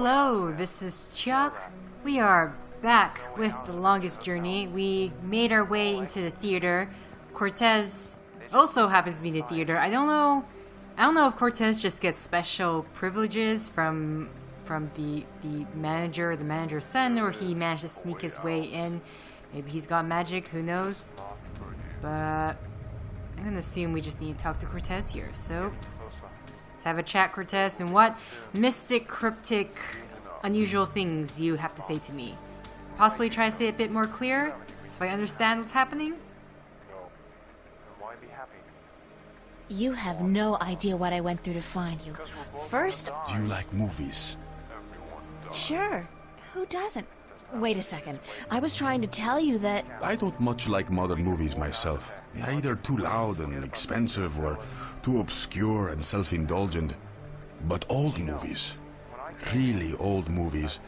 Hello, this is Chiak. We are back with the longest journey. We made our way into the theater. Cortez also happens to be in the theater. I don't know if Cortez just gets special privileges from the manager or the manager's son, or he managed to sneak his way in. Maybe he's got magic, who knows? But I'm gonna assume we just need to talk to Cortez here, so let's have a chat, Cortez, and what mystic, cryptic, unusual things you have to say to me. Possibly try to say it a bit more clear, so I understand what's happening? You have no idea what I went through to find you. First... Do you like movies? Sure. Who doesn't? Wait a second. I was trying to tell you that... I don't much like modern movies myself. They're either too loud and expensive or too obscure and self-indulgent. But old movies, really old movies,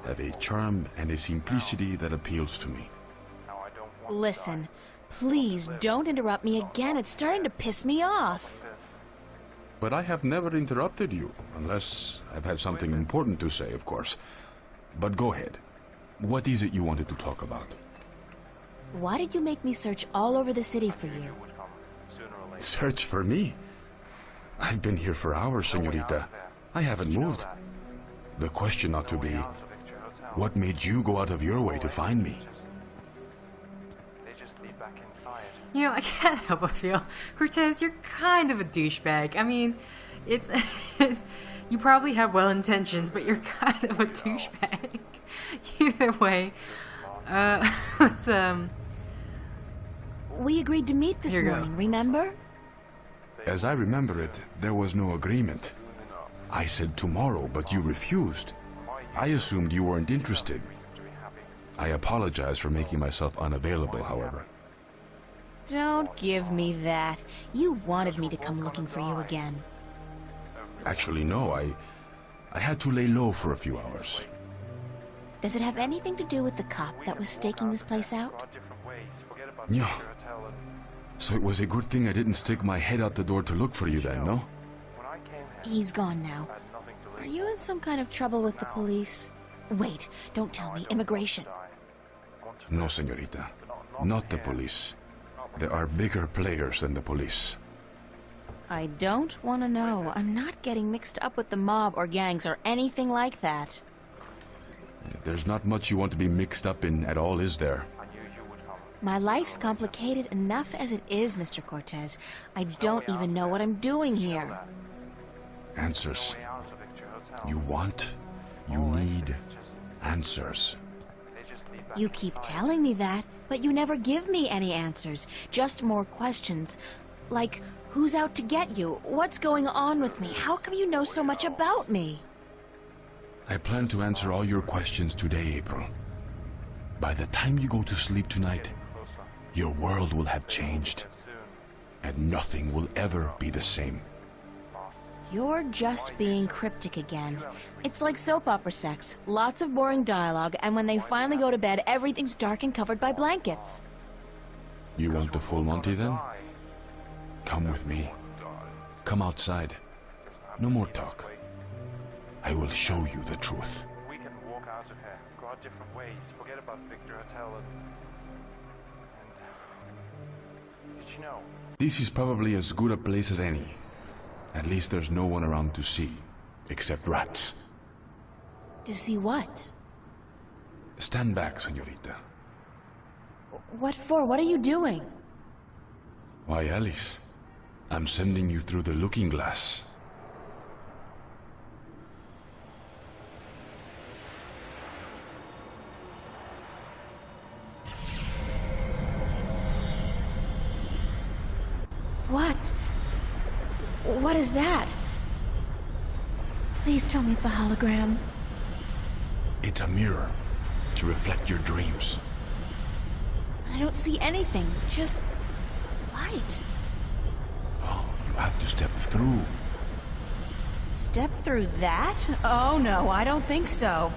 have a charm and a simplicity that appeals to me. Listen, please don't interrupt me again. It's starting to piss me off. But I have never interrupted you, unless I've had something important to say, of course. But go ahead. What is it you wanted to talk about? Why did you make me search all over the city for you? Search for me? I've been here for hours, señorita. I haven't moved. The question ought to be, what made you go out of your way to find me? You know, I can't help but feel, Cortez, you're kind of a douchebag. I mean, it's you probably have well intentions, but you're kind of a douchebag. Either way, let's We agreed to meet this morning, remember? As I remember it, there was no agreement. I said tomorrow, but you refused. I assumed you weren't interested. I apologize for making myself unavailable, however. Don't give me that. You wanted me to come looking for you again. Actually, no, I had to lay low for a few hours. Does it have anything to do with the cop that was staking this place out? Yeah. So it was a good thing I didn't stick my head out the door to look for you then, no? He's gone now. Are you in some kind of trouble with the police? Wait, don't tell me. Immigration. No, señorita. Not the police. There are bigger players than the police. I don't want to know. I'm not getting mixed up with the mob or gangs or anything like that. There's not much you want to be mixed up in at all, is there? My life's complicated enough as it is, Mr. Cortez. I don't even know what I'm doing here. Answers. You need answers. You keep telling me that, but you never give me any answers. Just more questions. Like, who's out to get you? What's going on with me? How come you know so much about me? I plan to answer all your questions today, April. By the time you go to sleep tonight, your world will have changed, and nothing will ever be the same. You're just being cryptic again. It's like soap opera sex. Lots of boring dialogue, and when they finally go to bed, everything's dark and covered by blankets. You want the full Monty, then? Come with me. Come outside. No more talk. I will show you the truth. We can walk out of here, go our different ways, forget about Victor Hotel and did you know? This is probably as good a place as any. At least there's no one around to see, except rats. To see what? Stand back, señorita. What for? What are you doing? Why, Alice, I'm sending you through the looking glass. What? What is that? Please tell me it's a hologram. It's a mirror to reflect your dreams. I don't see anything, just light. Oh, you have to step through. Step through that? Oh no, I don't think so.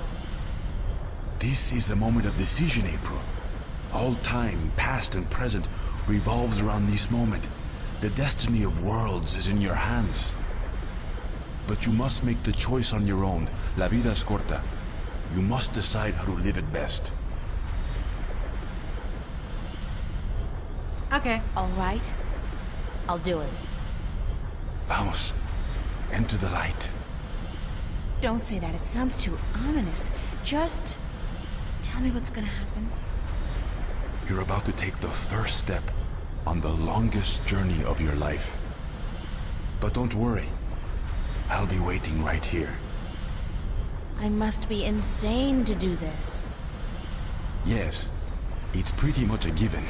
This is the moment of decision, April. All time, past and present, revolves around this moment. The destiny of worlds is in your hands. But you must make the choice on your own. La vida es corta. You must decide how to live it best. Okay. All right. I'll do it. Vamos. Enter the light. Don't say that. It sounds too ominous. Just tell me what's gonna happen. You're about to take the first step on the longest journey of your life. But don't worry. I'll be waiting right here. I must be insane to do this. Yes, it's pretty much a given.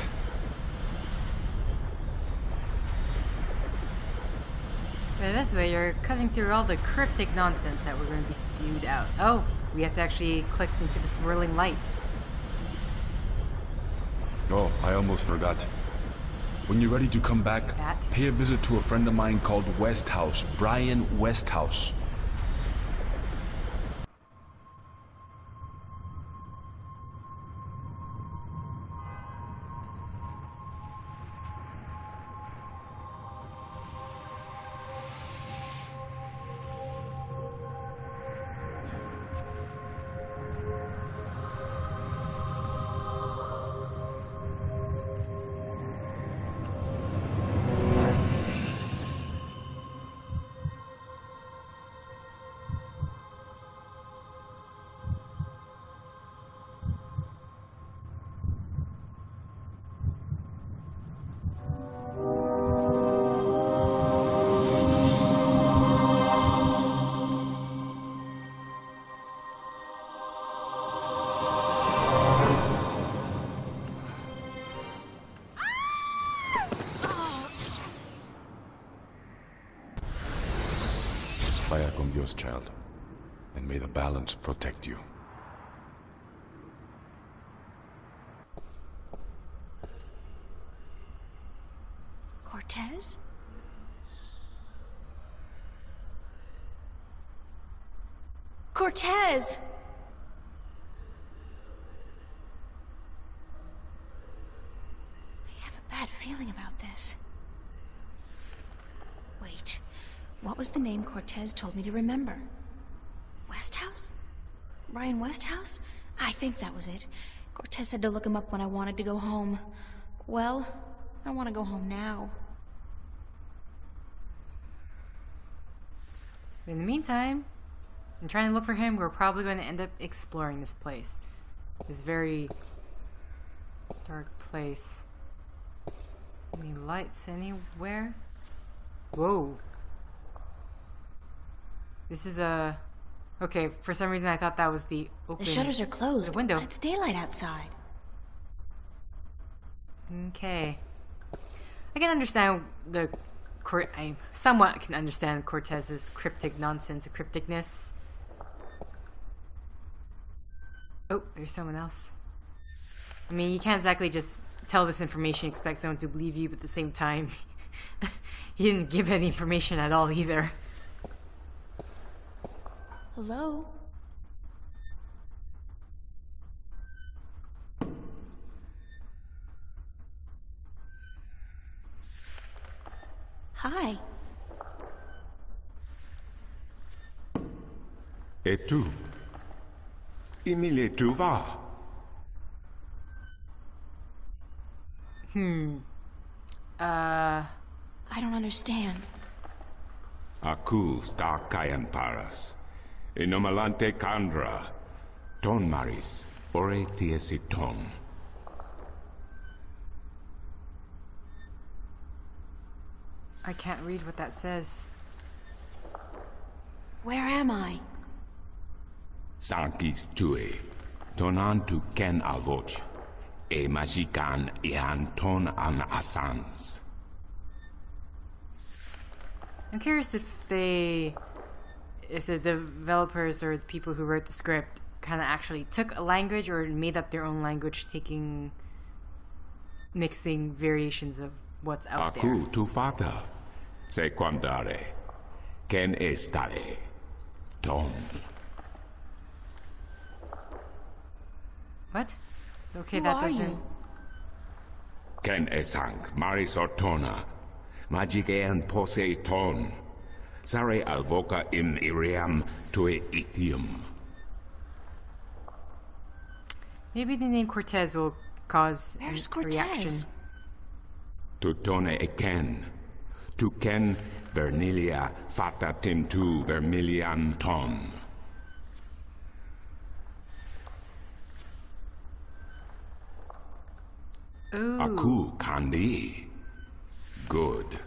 But this way, you're cutting through all the cryptic nonsense that we're going to be spewed out. Oh, we have to actually click into the swirling light. Oh, I almost forgot. When you're ready to come back, pay a visit to a friend of mine called Westhouse, Brian Westhouse. Vaya con Dios, child, and may the balance protect you. Cortez? Cortez! I have a bad feeling about this. Wait. What was the name Cortez told me to remember? Westhouse? Brian Westhouse? I think that was it. Cortez said to look him up when I wanted to go home. Well, I want to go home now. In the meantime, I'm trying to look for him. We're probably going to end up exploring this place. This very dark place. Any lights anywhere? Whoa. This is a... Okay, for some reason I thought that was the open... The shutters are closed. The window. But it's daylight outside. Okay. I can understand the... I somewhat can understand Cortez's cryptic nonsense, crypticness. Oh, there's someone else. I mean, you can't exactly just tell this information and expect someone to believe you, but at the same time, he didn't give any information at all either. Hello? Hi. Et tu? Emile, tu vas? I don't understand. Aku sta kayan paras. Inomalante kandra. Ton maris. Ore tiesi ton. I can't read what that says. Where am I? Sankis tue. Tonantu ken avoch. E magikan ian ton an asans. I'm curious if the developers or the people who wrote the script kind of actually took a language or made up their own language, mixing variations of what's out there. Aku tu fata. Se quandare. Ken estale. Ton. What? Okay, Who that are doesn't... you? Ken esang maris ortona. Magic ean pose ton. Tsare alvoca in iriam toe ethium. Maybe the name Cortez will cause Where's a reaction. Cortez? Tutone eken. Tu ken vernilia fatatim tu vermilian ton. Ooh. Aku kandi. Good.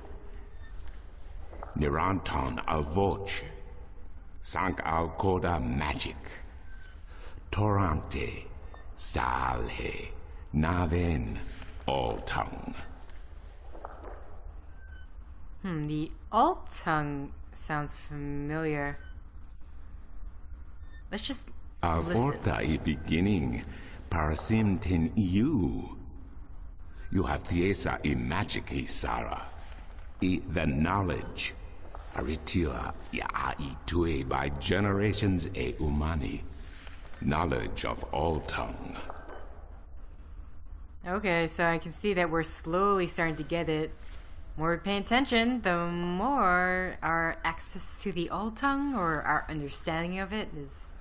Niranton alvoch. Sank al koda magic. Torante. Salhe. Naven. All tongue. The alt tongue sounds familiar. Let's just listen. Avorta I beginning. Parasimtin you. You have thiesa I magic I Sara. I the knowledge. Aritua ya I tue by generations e umani. Knowledge of all tongue. Okay, so I can see that we're slowly starting to get it. More we pay attention, the more our access to the alt tongue or our understanding of it is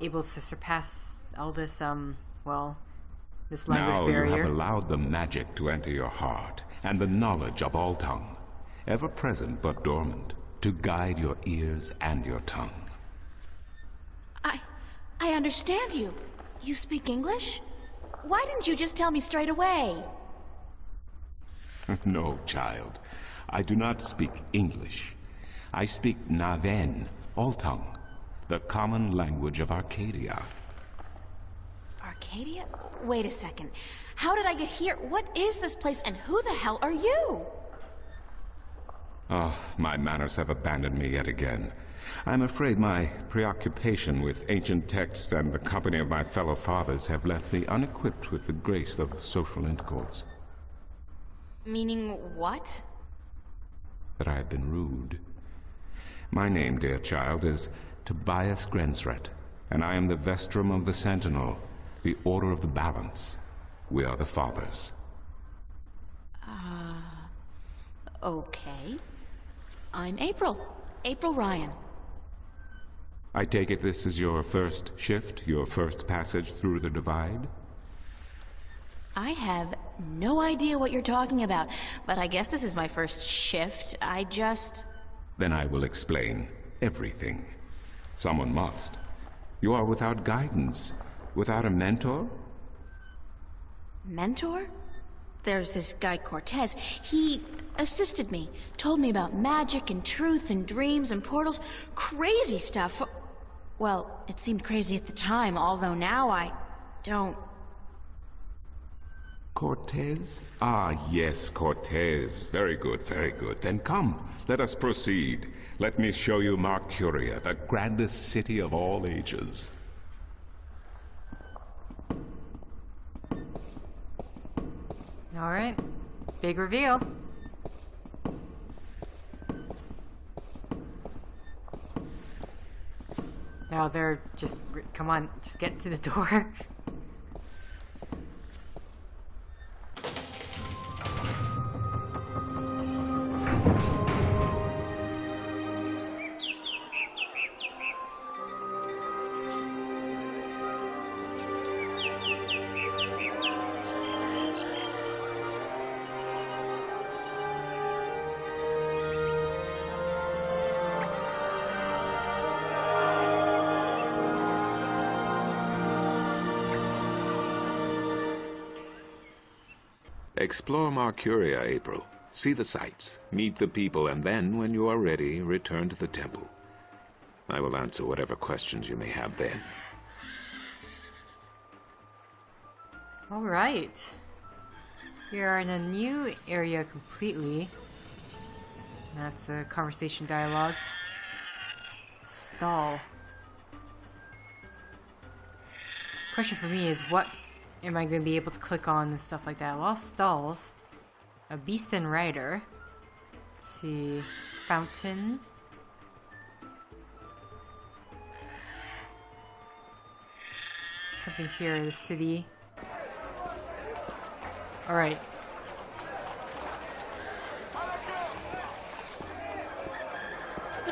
able to surpass all this, this language Now barrier. you have allowed the magic to enter your heart, and the knowledge of all tongue, ever present but dormant, to guide your ears and your tongue. I understand you. You speak English? Why didn't you just tell me straight away? No, child. I do not speak English. I speak Naven, all tongue, the common language of Arcadia. Arcadia? Wait a second. How did I get here? What is this place, and who the hell are you? Oh, my manners have abandoned me yet again. I'm afraid my preoccupation with ancient texts and the company of my fellow fathers have left me unequipped with the grace of social intercourse. Meaning what? That I have been rude. My name, dear child, is Tobias Grensret, and I am the Vestrum of the Sentinel, the Order of the Balance. We are the Fathers. Okay. I'm April. April Ryan. I take it this is your first shift, your first passage through the Divide? I have no idea what you're talking about, but I guess this is my first shift. Then I will explain everything. Someone must. You are without guidance, without a mentor? Mentor? There's this guy Cortez. He assisted me, told me about magic and truth and dreams and portals. Crazy stuff. Well, it seemed crazy at the time, although now I don't... Cortez? Ah, yes, Cortez. Very good, very good. Then come, let us proceed. Let me show you Mercuria, the grandest city of all ages. All right, big reveal. Now they're just, come on, just get to the door. Explore Mercuria, April. See the sights, meet the people, and then, when you are ready, return to the temple. I will answer whatever questions you may have then. All right. We are in a new area completely. That's a conversation dialogue. Stall. Question for me is, what am I going to be able to click on and stuff like that? Lost stalls. A beast and rider. Let's see. Fountain. Something here in the city. Alright.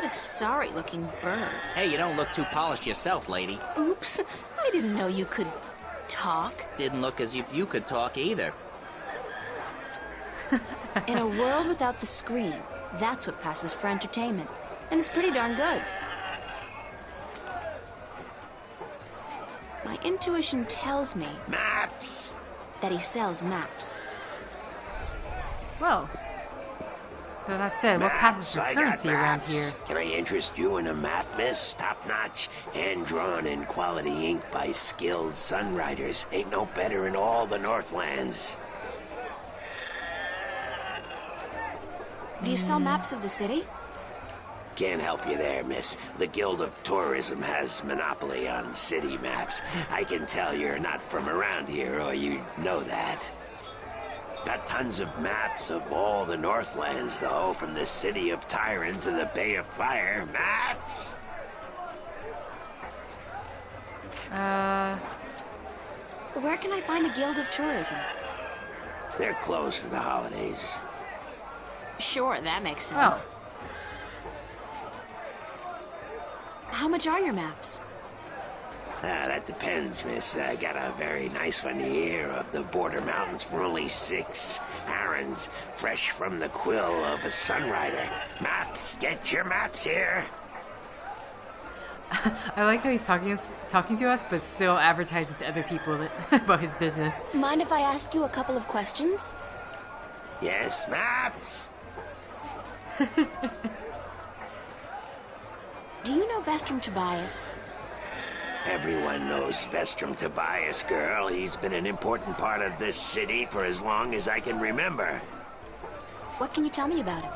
a sorry-looking bird. Hey, you don't look too polished yourself, lady. Oops, I didn't know you could talk. Didn't look as if you could talk either. In a world without the screen, that's what passes for entertainment. And it's pretty darn good. My intuition tells me Maps! that he sells maps. Well, so that said, what passes for I got currency around maps. here? Can I interest you in a map, miss? Top-notch, hand-drawn in quality ink by skilled sunwriters. Ain't no better in all the Northlands. Do you sell maps of the city? Can't help you there, miss. The Guild of Tourism has monopoly on city maps. I can tell you're not from around here, or you'd know that. Got tons of maps of all the Northlands, though, from the city of Tyron to the Bay of Fire. Maps! Where can I find the Guild of Tourism? They're closed for the holidays. Sure, that makes sense. Oh, How much are your maps? That depends, miss. I got a very nice one here of the Border Mountains for only 6. Aaron's fresh from the quill of a sunrider. Maps, get your maps here. I like how he's talking to us, but still advertising to other people about his business. Mind if I ask you a couple of questions? Yes, maps. Do you know Vestrum Tobias? Everyone knows Vestrum Tobias, girl. He's been an important part of this city for as long as I can remember. What can you tell me about him?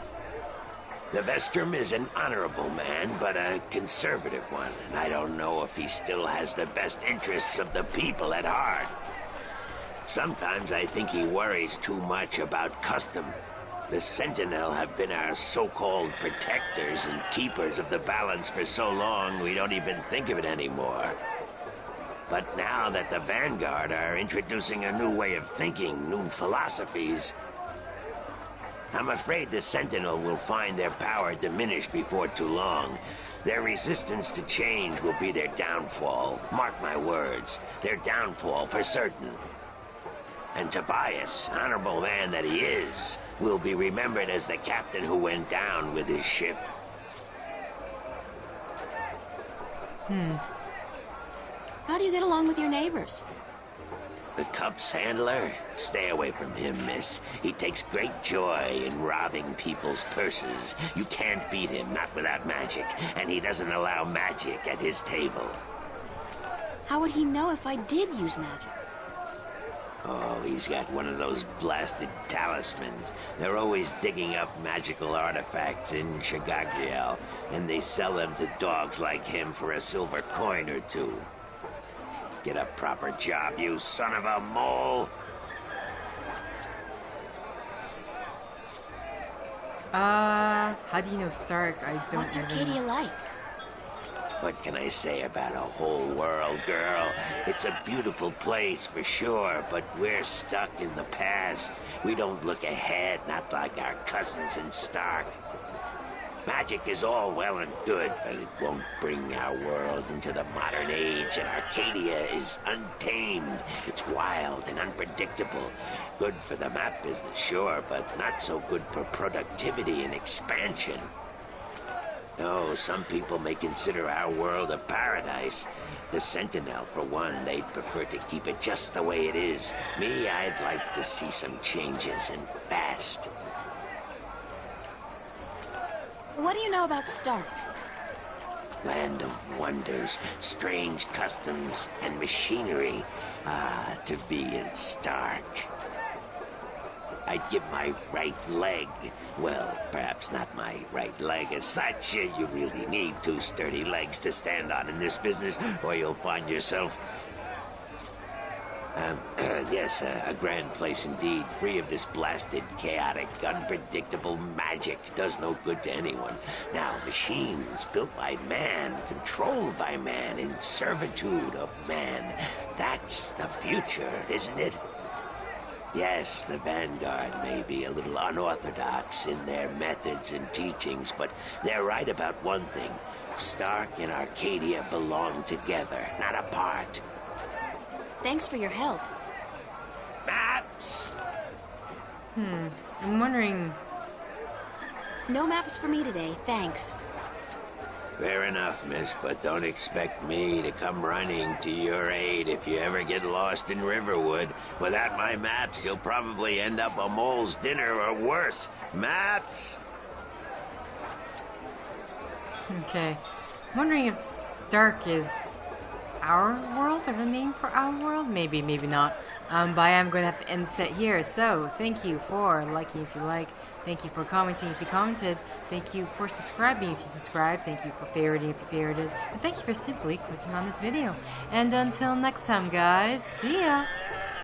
The Vestrum is an honorable man, but a conservative one, and I don't know if he still has the best interests of the people at heart. Sometimes I think he worries too much about custom. The Sentinel have been our so-called protectors and keepers of the balance for so long we don't even think of it anymore. But now that the Vanguard are introducing a new way of thinking, new philosophies, I'm afraid the Sentinel will find their power diminish before too long. Their resistance to change will be their downfall. Mark my words, their downfall for certain. And Tobias, honorable man that he is, will be remembered as the captain who went down with his ship. How do you get along with your neighbors? The Cup's handler? Stay away from him, miss. He takes great joy in robbing people's purses. You can't beat him, not without magic. And he doesn't allow magic at his table. How would he know if I did use magic? Oh, he's got one of those blasted talismans. They're always digging up magical artifacts in Chiak, and they sell them to dogs like him for a silver coin or two. Get a proper job, you son of a mole! How do you know Stark? I don't What's even... Arcadia like? What can I say about a whole world, girl? It's a beautiful place for sure, but we're stuck in the past. We don't look ahead, not like our cousins in Stark. Magic is all well and good, but it won't bring our world into the modern age, and Arcadia is untamed. It's wild and unpredictable. Good for the map business, sure, but not so good for productivity and expansion. No, some people may consider our world a paradise. The Sentinel, for one, they'd prefer to keep it just the way it is. Me, I'd like to see some changes, and fast. What do you know about Stark? Land of wonders, strange customs, and machinery. Ah, to be in Stark. I'd give my right leg. Well, perhaps not my right leg as such. You really need 2 sturdy legs to stand on in this business, or you'll find yourself... yes, a grand place indeed, free of this blasted, chaotic, unpredictable magic. Does no good to anyone. Now, machines built by man, controlled by man, in servitude of man. That's the future, isn't it? Yes, the Vanguard may be a little unorthodox in their methods and teachings, but they're right about one thing. Stark and Arcadia belong together, not apart. Thanks for your help. Maps! I'm wondering... No maps for me today, thanks. Fair enough, miss, but don't expect me to come running to your aid if you ever get lost in Riverwood. Without my maps, you'll probably end up a mole's dinner or worse. Maps! Okay. I'm wondering if Stark is our world, or the name for our world? Maybe, maybe not. But I am going to have to end set here. So, thank you for liking if you like. Thank you for commenting if you commented. Thank you for subscribing if you subscribed. Thank you for favoriting if you favorited. And thank you for simply clicking on this video. And until next time, guys, see ya!